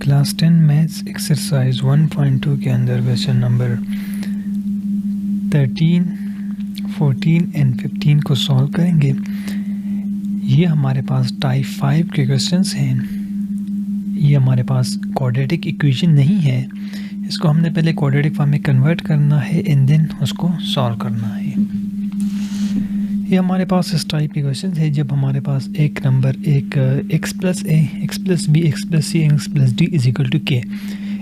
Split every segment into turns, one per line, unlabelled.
Class 10 maths exercise 1.2 के अंदर question number 13, 14 and 15 को सॉल्व करेंगे। ये हमारे पास टाइप 5 के क्वेश्चंस हैं। ये हमारे पास क्वाड्रेटिक इक्वेशन नहीं है, इसको हमने पहले क्वाड्रेटिक फॉर्म में कन्वर्ट करना है एंड देन उसको सॉल्व करना है। ये हमारे पास इस टाइप के क्वेश्चन है जब हमारे पास एक नंबर एक x plus A, x plus B, x plus C, x plus D is equal to K.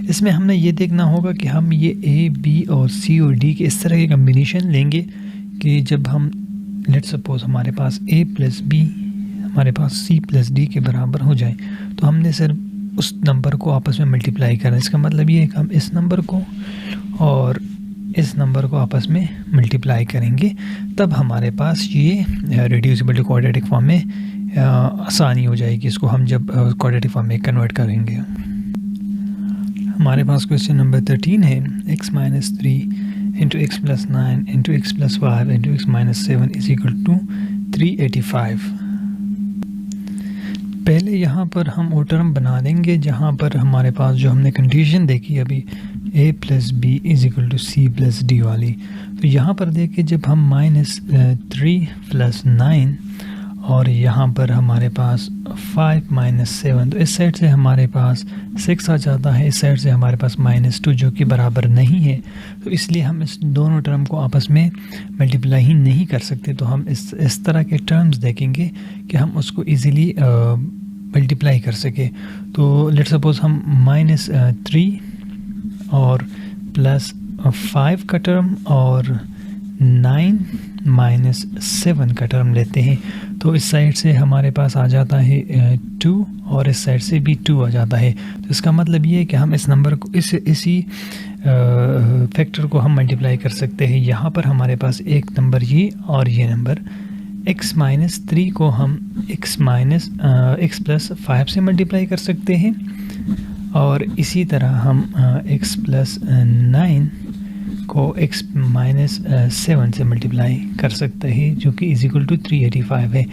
इसमें हमने ये देखना होगा कि हम ये ए, बी और सी और डी के इस तरह के कम्बिनेशन लेंगे कि जब हम लेट्स सपोज हमारे पास ए प्लस बी हमारे पास सी प्लस डी के बराबर हो जाए तो हमने सिर्फ उस नंबर को आपस में मल्टीप्लाई करना है। इसका मतलब ये है कि हम इस नंबर को और इस नंबर को आपस में मल्टीप्लाई करेंगे, तब हमारे पास ये रिड्यूसिबल टू क्वाड्रेटिक फॉर्म में आसानी हो जाएगी। इसको हम जब क्वाड्रेटिक फॉर्म में कन्वर्ट करेंगे। हमारे पास क्वेश्चन नंबर 13 है x minus 3 into x plus 9 into x plus 5 into x minus 7 is equal to 385। पहले यहाँ पर हम वो टर्म बना देंगे जहाँ पर हमारे पास जो हमने कंडीशन देखी अभी a plus B is equal to C plus D वाली। तो यहाँ पर देखिए जब हम -3 प्लस 9 और यहाँ पर हमारे पास 5 माइनस 7, तो इस साइड से हमारे पास 6 आ जाता है, इस साइड से हमारे पास -2 जो कि बराबर नहीं है। तो इसलिए हम इस दोनों टर्म को आपस में मल्टीप्लाई ही नहीं कर सकते। तो हम इस तरह के टर्म्स देखेंगे कि हम उसको ईज़िली मल्टीप्लाई कर सके। तो लेट्स सपोज हम -3 और प्लस 5 का टर्म और 9 माइनस 7 का टर्म लेते हैं। तो इस साइड से हमारे पास आ जाता है 2 और इस साइड से भी 2 आ जाता है। तो इसका मतलब ये है कि हम इस नंबर को इसी फैक्टर को हम मल्टीप्लाई कर सकते हैं। यहाँ पर हमारे पास एक नंबर ये और ये नंबर x माइनस 3 को हम x प्लस 5 से मल्टीप्लाई कर सकते हैं और इसी तरह हम x प्लस 9 को x माइनस 7 से मल्टीप्लाई कर सकते हैं जो कि इज इक्वल टू 385 है।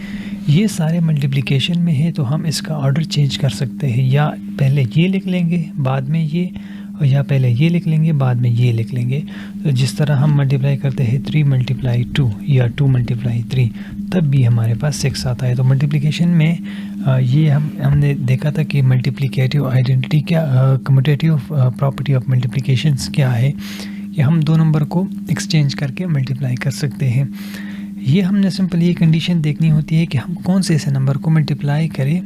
ये सारे मल्टीप्लिकेशन में है तो हम इसका ऑर्डर चेंज कर सकते हैं, या पहले ये लिख लेंगे बाद में ये, और या पहले ये लिख लेंगे बाद में ये लिख लेंगे। तो जिस तरह हम मल्टीप्लाई करते हैं 3 मल्टीप्लाई 2 या 2 मल्टीप्लाई 3 तब भी हमारे पास 6 आता है। तो मल्टीप्लिकेशन में ये हमने देखा था कि मल्टीप्लिकेटिव आइडेंटिटी क्या, कम्यूटेटिव प्रॉपर्टी ऑफ मल्टीप्लिकेशंस क्या है कि हम दो नंबर को एक्सचेंज करके मल्टीप्लाई कर सकते हैं। ये हमने सिंपल ये कंडीशन देखनी होती है कि हम कौन से ऐसे नंबर को मल्टीप्लाई करें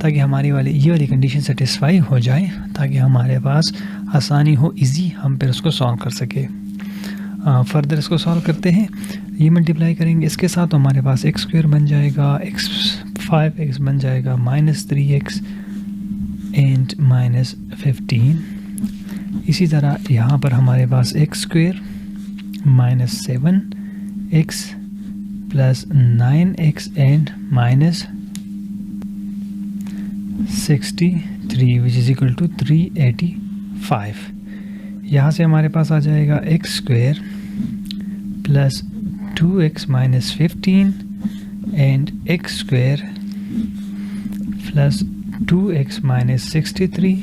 ताकि हमारी ये वाली कंडीशन सेटिस्फाई हो जाए, ताकि हमारे पास आसानी हो, इजी हम फिर उसको सॉल्व कर सके। फर्दर इसको सॉल्व करते हैं। ये मल्टीप्लाई करेंगे इसके साथ तो हमारे पास एक्स स्क्वायर बन जाएगा, 5x बन जाएगा, -3x एंड -15। इसी तरह यहाँ पर हमारे पास x square -7x plus 9x and -63 which is equal to 385। यहाँ से हमारे पास आ जाएगा x square plus 2x minus 15 and x square plus 2x minus 63,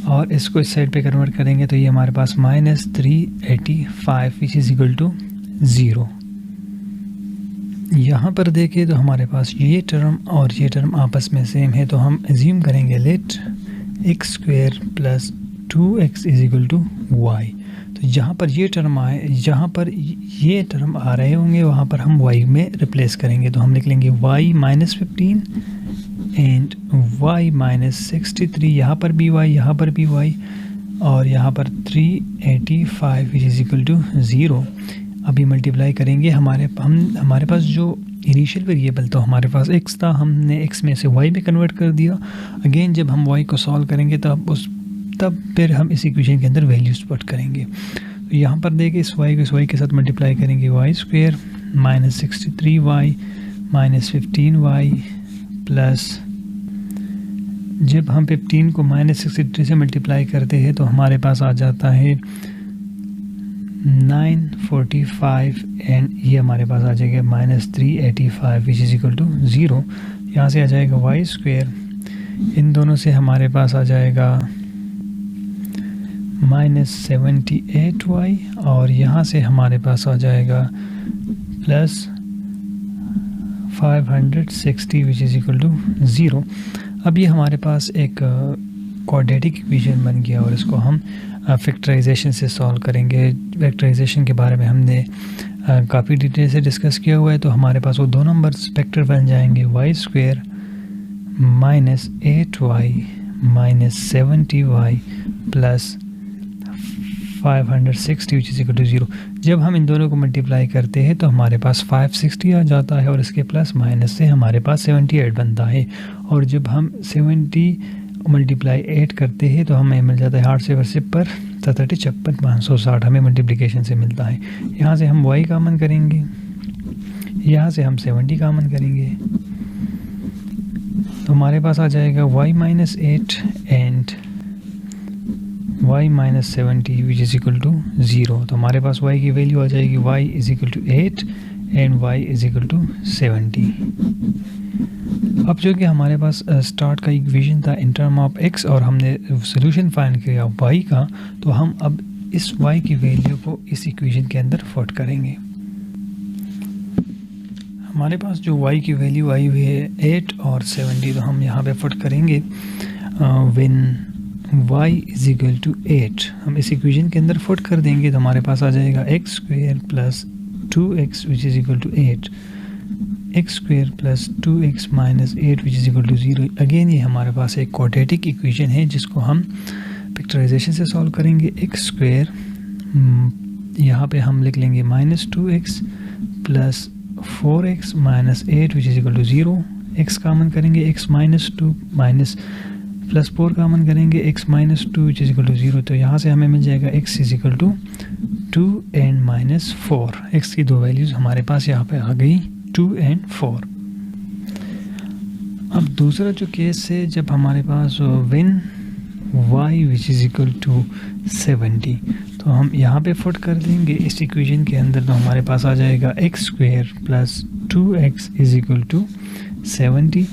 और इसको इस साइड पे कन्वर्ट करेंगे तो ये हमारे पास -385 विच इज इक्वल टू 0। यहाँ पर देखें तो हमारे पास ये टर्म और ये टर्म आपस में सेम है, तो हम एज्यूम करेंगे let x square plus 2x is equal to y. तो जहाँ पर ये टर्म आए, जहाँ पर ये टर्म आ रहे होंगे वहाँ पर हम y में रिप्लेस करेंगे। तो हम लिख लेंगे y minus 15 and y minus 63, यहाँ पर भी y, यहाँ पर भी y, और यहाँ पर 385 विच इज इक्वल टू 0। अभी मल्टीप्लाई करेंगे हमारे पास जो इनिशियल वेरिएबल तो हमारे पास x था, हमने x में से y में कन्वर्ट कर दिया। अगेन जब हम y को सॉल्व करेंगे तब फिर हम इस इक्वेशन के अंदर वैल्यूज पुट करेंगे। तो यहाँ पर देखिए इस y को इस y के साथ मल्टीप्लाई करेंगे, y square minus 63y minus 15y plus, जब हम 15 को -63 से मल्टीप्लाई करते हैं तो हमारे पास आ जाता है 945 एंड ये हमारे पास आ जाएगा -385 विच इज इक्वल टू 0। यहाँ से आ जाएगा y स्क्वायर, इन दोनों से हमारे पास आ जाएगा -78y और यहाँ से हमारे पास आ जाएगा plus 560 which is equal to 0। अब ये हमारे पास एक क्वाड्रेटिक इक्वेशन बन गया और इसको हम फैक्टराइजेशन से सॉल्व करेंगे। फैक्टराइजेशन के बारे में हमने काफ़ी डिटेल से डिस्कस किया हुआ है। तो हमारे पास वो दो नंबर्स फैक्टर बन जाएंगे y² -8y -70y plus 560 which is equal to 0। जब हम इन दोनों को मल्टीप्लाई करते हैं तो हमारे पास 560 आ जाता है और इसके प्लस माइनस से हमारे पास 78 बनता है। और जब हम 70 मल्टीप्लाई 8 करते हैं तो हमें मिल जाता है 8 से 8 पर 57 56 560 हमें मल्टीप्लिकेशन से मिलता है। यहाँ से हम y कॉमन करेंगे, यहाँ से हम 70 कॉमन करेंगे तो हमारे पास आ जाएगा y -8 and y -70 which is equal to 0। तो हमारे पास y की वैल्यू आ जाएगी y is equal to 8 and y is equal to 70। अब जो कि हमारे पास स्टार्ट का इक्वेशन था इन टर्म ऑफ x और हमने सोल्यूशन फाइंड किया y का, तो हम अब इस y की वैल्यू को इस इक्वेशन के अंदर पुट करेंगे। हमारे पास जो y की वैल्यू आई हुई है 8 और 70, तो हम यहाँ पे पुट करेंगे when y is equal to 8 हम इस इक्वेशन के अंदर पुट कर देंगे तो हमारे पास आ जाएगा x² plus 2x which is equal to 8, x² plus 2x minus 8 which is equal to 0। Again ये हमारे पास एक क्वाड्रेटिक इक्वेशन है जिसको हम फैक्टराइजेशन से सॉल्व करेंगे। x² यहाँ पे हम लिख लेंगे -2x plus 4x minus 8 which is equal to 0। x common करेंगे, x -2 माइनस प्लस 4 कॉमन करेंगे, x -2 which is equal to 0। तो यहाँ से हमें मिल जाएगा x is equal to 2 and -4। x की दो वैल्यूज़ हमारे पास यहाँ पे आ गई 2 एंड 4। अब दूसरा जो केस है जब हमारे पास when y which is equal to 70, तो हम यहाँ पे पुट कर देंगे इस इक्वेशन के अंदर। तो हमारे पास आ जाएगा x² plus 2x is equal to 70,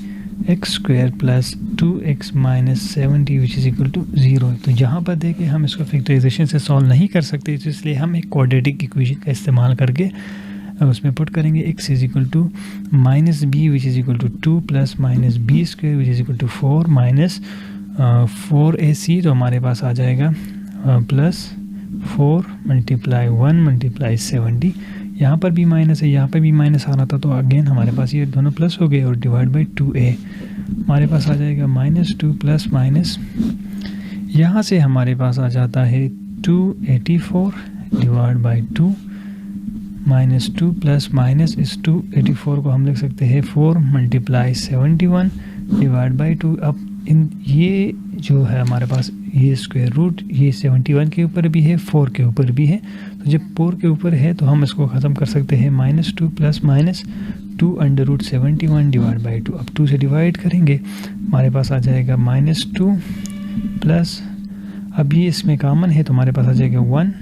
x² plus 2x minus 70 which is equal to 0। तो यहाँ पर देखिए हम इसको फैक्टराइजेशन से सॉल्व नहीं कर सकते, तो इसलिए हम एक क्वाड्रेटिक इक्वेशन का इस्तेमाल करके उसमें पुट करेंगे। x is equal to minus B which is equal to 2 plus minus b² which is equal to 4 minus 4ac। तो हमारे पास आ जाएगा प्लस 4 मल्टीप्लाई 1 मल्टीप्लाई 70। यहाँ पर भी माइनस है, यहाँ पर भी माइनस आ रहा था, तो अगेन हमारे पास ये दोनों प्लस हो गए और डिवाइड बाई 2a हमारे पास आ जाएगा -2 प्लस माइनस, यहाँ से हमारे पास आ जाता है 284 डिवाइड बाई 2 -2 प्लस माइनस इस 284 को हम लिख सकते हैं 4 मल्टीप्लाई 71 डिवाइड बाई 2। अब इन ये जो है हमारे पास ये स्क्वायर रूट ये 71 के ऊपर भी है 4 के ऊपर भी है, तो जब 4 के ऊपर है तो हम इसको ख़त्म कर सकते हैं -2 plus minus 2 under root 71 divide by 2। अब 2 से डिवाइड करेंगे हमारे पास आ जाएगा -2 प्लस, अब ये इसमें कॉमन है तो हमारे पास आ जाएगा 1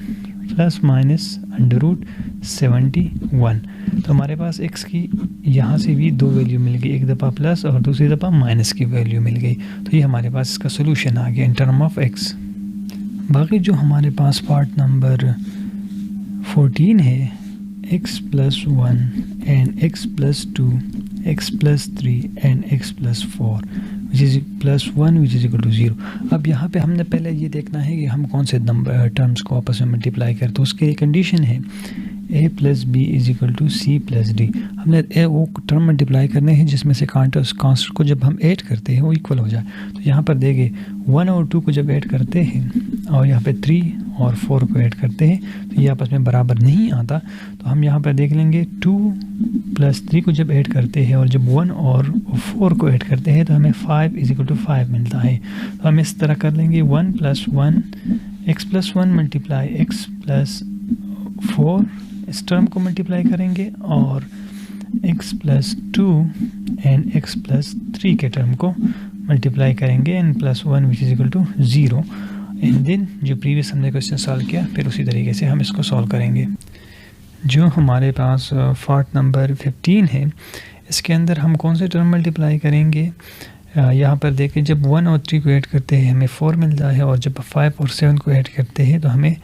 प्लस माइनस अंडर रूट 71। तो हमारे पास x की यहाँ से भी दो वैल्यू मिल गई, एक दफ़ा प्लस और दूसरी दफ़ा माइनस की वैल्यू मिल गई। तो ये हमारे पास इसका सोल्यूशन आ गया इन टर्म ऑफ x। बाकी जो हमारे पास पार्ट नंबर 14 है x plus 1 and x plus 2 x plus 3 and x plus 4 which is plus 1 which is equal to 0। अब यहाँ पे हमने पहले ये देखना है कि हम कौन से नंबर टर्म्स को आपस में मल्टीप्लाई करें, तो उसके लिए कंडीशन है a plus B is equal to C plus D. हमने वो टर्म मल्टीप्लाई करने हैं जिसमें से कांस्टेंट को जब हम ऐड करते हैं वो इक्वल हो जाए। तो यहाँ पर देखिए 1 और 2 को जब ऐड करते हैं और यहाँ पे 3 और 4 को ऐड करते हैं तो ये आपस में बराबर नहीं आता, तो हम यहाँ पर देख लेंगे 2 प्लस 3 को जब ऐड करते हैं और जब 1 और 4 को ऐड करते हैं तो हमें 5 इज़ इक्वल टू 5 मिलता है। तो हम इस तरह कर लेंगे 1 plus 1 x plus 1 multiply x plus 4 इस टर्म को मल्टीप्लाई करेंगे और x plus 2 and x plus 3 के टर्म को मल्टीप्लाई करेंगे and plus 1 which is equal to 0 and then जो प्रीवियस हमने क्वेश्चन सॉल्व किया फिर उसी तरीके से हम इसको सॉल्व करेंगे। जो हमारे पास पार्ट नंबर 15 है इसके अंदर हम कौन से टर्म मल्टीप्लाई करेंगे, यहाँ पर देखें जब 1 और 3 को ऐड करते हैं हमें 4 मिलता है, और जब 5 और 7 को ऐड करते हैं तो हमें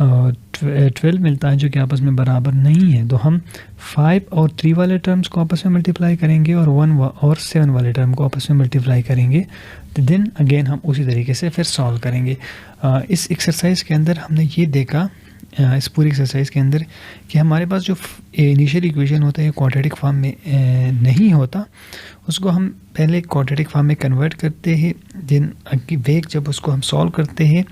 12 मिलता है, जो कि आपस में बराबर नहीं है। तो हम 5 और 3 वाले टर्म्स को आपस में मल्टीप्लाई करेंगे और 1 और 7 वाले टर्म को आपस में मल्टीप्लाई करेंगे। तो देन अगेन हम उसी तरीके से फिर सॉल्व करेंगे। इस एक्सरसाइज के अंदर हमने ये देखा, इस पूरी एक्सरसाइज के अंदर, कि हमारे पास जो इनिशियल इक्वेशन होता है क्वाड्रेटिक फॉर्म में नहीं होता, उसको हम पहले क्वाड्रेटिक फॉर्म में कन्वर्ट करते हैं। देन वेग जब उसको हम सॉल्व करते हैं,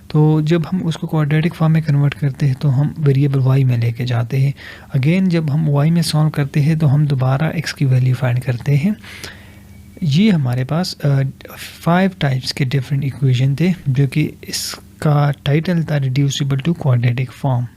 तो जब हम उसको क्वाड्रेटिक फॉर्म में कन्वर्ट करते हैं तो हम वेरिएबल y में लेके जाते हैं। अगेन जब हम y में सॉल्व करते हैं तो हम दोबारा x की वैल्यू फाइंड करते हैं। ये हमारे पास 5 टाइप्स के डिफरेंट इक्वेशन थे, जो कि इसका टाइटल था रिड्यूसिबल टू क्वाड्रेटिक फॉर्म।